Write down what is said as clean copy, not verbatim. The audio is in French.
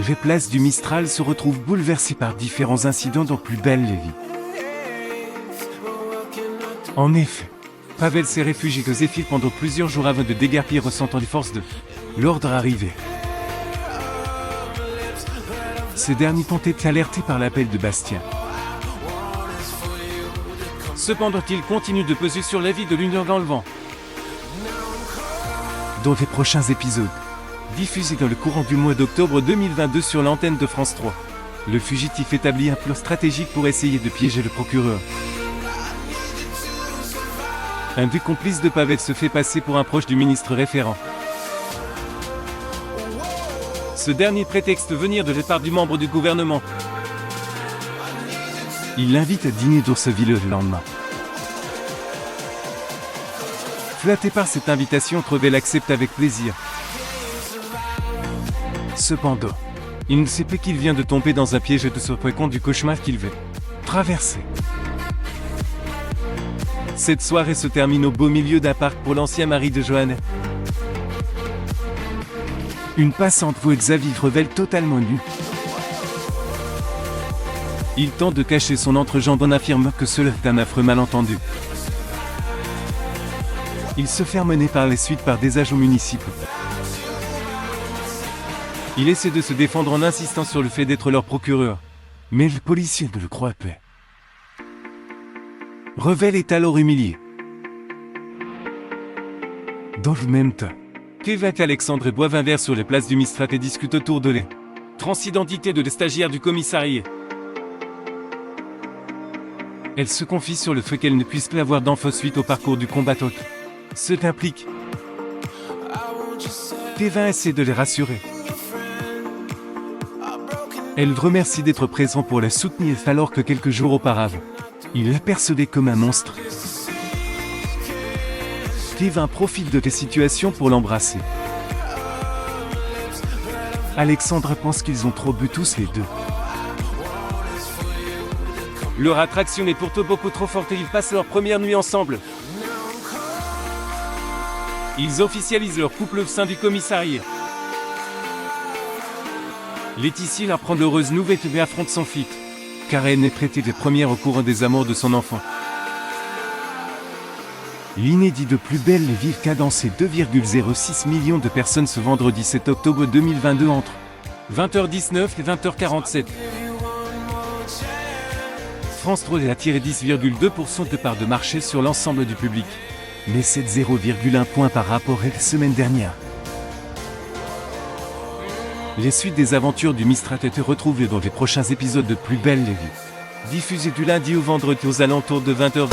Les places du Mistral se retrouvent bouleversées par différents incidents dont Plus belle la vie. En effet, Pavel s'est réfugié aux Zéphyr pendant plusieurs jours avant de déguerpir ressentant les forces de l'ordre arriver. Ces derniers ont été alertés par l'appel de Bastien. Cependant, il continue de peser sur la vie de l'Union dans le vent. Dans les prochains épisodes, diffusés dans le courant du mois d'octobre 2022 sur l'antenne de France 3, le fugitif établit un plan stratégique pour essayer de piéger le procureur. Un des complices de Pavel se fait passer pour un proche du ministre référent. Ce dernier prétexte venir de la part du membre du gouvernement. Il l'invite à dîner d'Ourseville le lendemain. Flatté par cette invitation, Trevel accepte avec plaisir. Cependant, il ne sait pas qu'il vient de tomber dans un piège de se compte du cauchemar qu'il va traverser. Cette soirée se termine au beau milieu d'un parc pour l'ancien mari de Johanna. Une passante voit Xavier Trevel totalement nu. Il tente de cacher son entrejambe en affirmant que cela est un affreux malentendu. Il se fait mener par la suite par des agents municipaux. Il essaie de se défendre en insistant sur le fait d'être leur procureur. Mais le policier ne le croit pas. Trevel est alors humilié. Dans le même temps, Kevin, Alexandre et boivent un verre sur les places du Mistral et discutent autour de la transidentité de la stagiaire du commissariat. Elle se confie sur le fait qu'elle ne puisse pas avoir d'enfant suite au parcours du combattant. Ce qu'implique. Kevin essaie de les rassurer. Elle remercie d'être présent pour la soutenir alors que quelques jours auparavant, il l'a percevée comme un monstre. Kevin profite de la situation pour l'embrasser. Alexandre pense qu'ils ont trop bu tous les deux. Leur attraction est pourtant beaucoup trop forte et ils passent leur première nuit ensemble. Ils officialisent leur couple au sein du commissariat. Laetitia leur apprend l'heureuse nouvelle et affronte son fils, car elle n'est traitée des premières au courant des amours de son enfant. L'inédit de Plus belle la vie cadencé 2,06 millions de personnes ce vendredi 7 octobre 2022 entre 20h19 et 20h47. France 3 a tiré 10,2% de part de marché sur l'ensemble du public, mais c'est 0,1 point par rapport à la semaine dernière. Les suites des aventures du Mistral étaient retrouvées dans les prochains épisodes de Plus belle la vie, diffusés du lundi au vendredi aux alentours de 20h20.